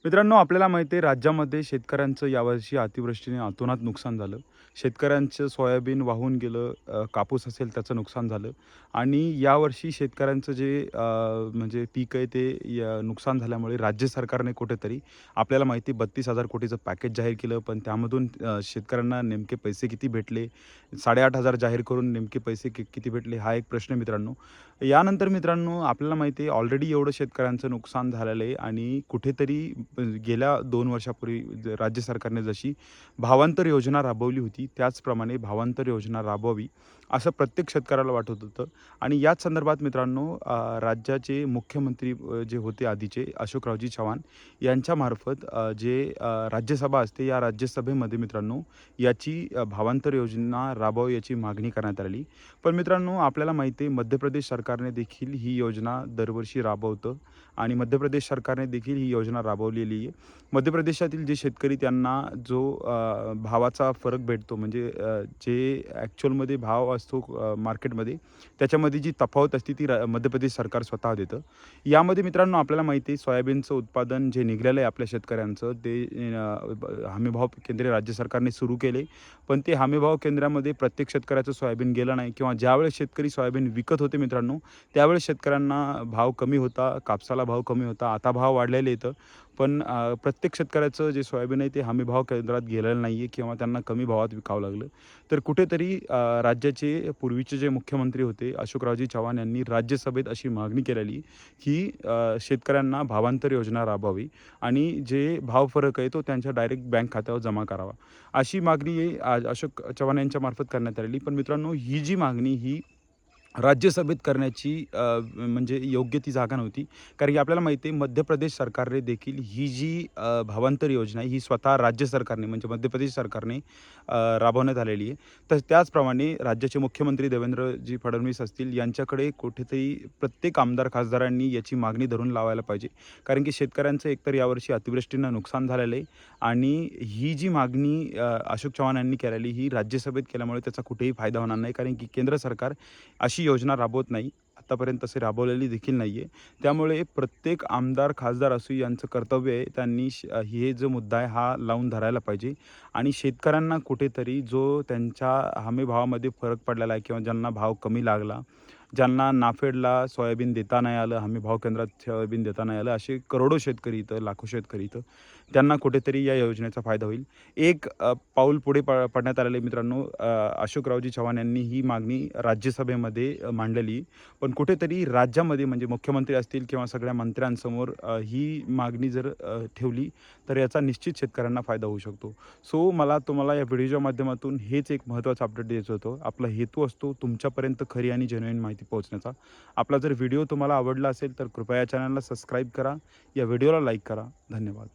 मित्रांनो, आपल्याला माहिती आहे राज्यामध्ये शेतकऱ्यांचं यावर्षी अतिवृष्टीने अतोनात नुकसान झालं. शेतकऱ्यांचं सोयाबीन वाहून गेलं, कापूस असेल त्याचं नुकसान झालं आणि यावर्षी शेतकऱ्यांचं जे म्हणजे पीक आहे ते नुकसान झाल्यामुळे राज्य सरकारने कुठेतरी आपल्याला माहिती 32,000 कोटीचं पॅकेज जाहीर केलं. पण त्यामधून शेतकऱ्यांना नेमके पैसे किती भेटले? 8,500 जाहीर करून नेमके पैसे किती भेटले? हा एक प्रश्न आहे मित्रांनो. यानंतर मित्रांनो, आपल्याला माहिती आहे ऑलरेडी एवढं शेतकऱ्यांचं नुकसान झालेलं आहे आणि कुठेतरी गेल्या 2 वर्षापूर्वी राज्य सरकारने जशी भावांतर योजना राबवली होती, त्याचप्रमाणे भावांतर योजना राबवावी असं प्रत्येक शेतकऱ्याला वाटत होतं. आणि याच संदर्भात मित्रांनो, राज्याचे मुख्यमंत्री जे होते आधीचे अशोकरावजी चव्हाण यांच्यामार्फत राज्यसभा असते, या राज्यसभेमध्ये मित्रांनो याची भावांतर योजना राबवावी याची मागणी करण्यात आली. पण मित्रांनो, आपल्याला माहिती आहे मध्य प्रदेश सरकारने देखील ही योजना दरवर्षी राबवतं आणि मध्य प्रदेश सरकारने देखील ही योजना राबवलेली आहे. मध्य प्रदेशातील जे शेतकरी त्यांना जो भावाचा फरक भेटतो, म्हणजे जे ॲक्चुअलमध्ये भाव असतो मार्केटमध्ये, त्याच्यामध्ये जी तफावत असते ती मध्य प्रदेश सरकार स्वतः देतं. यामध्ये मित्रांनो आपल्याला माहिती आहे सोयाबीनचं उत्पादन जे निघालेलं आहे आपल्या शेतकऱ्यांचं ते हमीभाव केंद्र राज्य सरकारने सुरू केले. पण ते हमीभाव केंद्रामध्ये प्रत्येक शेतकऱ्याचं सोयाबीन गेलं नाही किंवा ज्यावेळेस शेतकरी सोयाबीन विकत होते मित्रांनो, त्यावेळेस शेतकऱ्यांना भाव कमी होता, कापसाला भाव कमी होता. आता भाव वाढलेले आहेत. पण प्रत्येक शेतकऱ्याचं जे सोयाबीन आहे ते हमीभाव केंद्रात गेलेलं नाही आहे किंवा त्यांना कमी भावात विकावं लागलं. तर कुठेतरी राज्याचे पूर्वीचे जे मुख्यमंत्री होते अशोकरावजी चव्हाण यांनी राज्यसभेत अशी मागणी केलेली की शेतकऱ्यांना भावांतर योजना राबवावी आणि जे भाव फरक आहे तो त्यांच्या डायरेक्ट बँक खात्यावर जमा करावा. अशी मागणी अशोक चव्हाण यांच्यामार्फत करण्यात आलेली. पण मित्रांनो, ही जी मागणी ही राज्यसभेत करण्याची म्हणजे योग्य ती जागा नव्हती. कारण की आपल्याला माहिती आहे मध्य प्रदेश सरकारने देखील ही जी भावांतर योजना आहे ही स्वतः राज्य सरकारने म्हणजे मध्य प्रदेश सरकारने राबवण्यात आलेली आहे. तर त्याचप्रमाणे राज्याचे मुख्यमंत्री देवेंद्रजी फडणवीस असतील यांच्याकडे कुठेतरी प्रत्येक आमदार खासदारांनी याची मागणी धरून लावायला पाहिजे. कारण की शेतकऱ्यांचं एकतर यावर्षी अतिवृष्टीनं नुकसान झालेलं आहे आणि ही जी मागणी अशोक चव्हाण यांनी केलेली ही राज्यसभेत केल्यामुळे त्याचा कुठेही फायदा होणार नाही. कारण की केंद्र सरकार अशी योजना राबवत नाही. आत्तापर्यंत तसे राबवलेली देखील नाही आहे. त्यामुळे प्रत्येक आमदार, खासदार असो यांचं कर्तव्य आहे त्यांनी हे जो मुद्दा आहे हा लावून धरायला पाहिजे आणि शेतकऱ्यांना कुठेतरी जो त्यांच्या हमीभावामध्ये फरक पडलेला आहे किंवा ज्यांना भाव कमी लागला, ज्यांना नाफेडला सोयाबीन देता नाही आलं, हमीभाव केंद्रात सोयाबीन देता नाही आलं, असे करोडो शेतकरी इथं, लाखो शेतकरी इथं, त्यांना कुठेतरी या योजनेचा फायदा होईल. एक पाऊल पुढे पडण्यात आलेलं आहे मित्रांनो. अशोकरावजी चव्हाण यांनी ही मागणी राज्यसभेमध्ये मांडलेली. पण कुठेतरी राज्यामध्ये म्हणजे मुख्यमंत्री असतील किंवा सगळ्या मंत्र्यांसमोर ही मागणी जर ठेवली तर याचा निश्चित शेतकऱ्यांना फायदा होऊ शकतो. सो मला तुम्हाला या व्हिडिओच्या माध्यमातून हेच एक महत्त्वाचं अपडेट द्यायचं होतं. आपला हेतू असतो तुमच्यापर्यंत खरी आणि जेन्युइन माहिती पोहोचण्याचा. आपला जर व्हिडिओ तुम्हाला आवडला असेल तर कृपया चॅनलला सबस्क्राईब करा, या व्हिडिओला लाईक करा. धन्यवाद.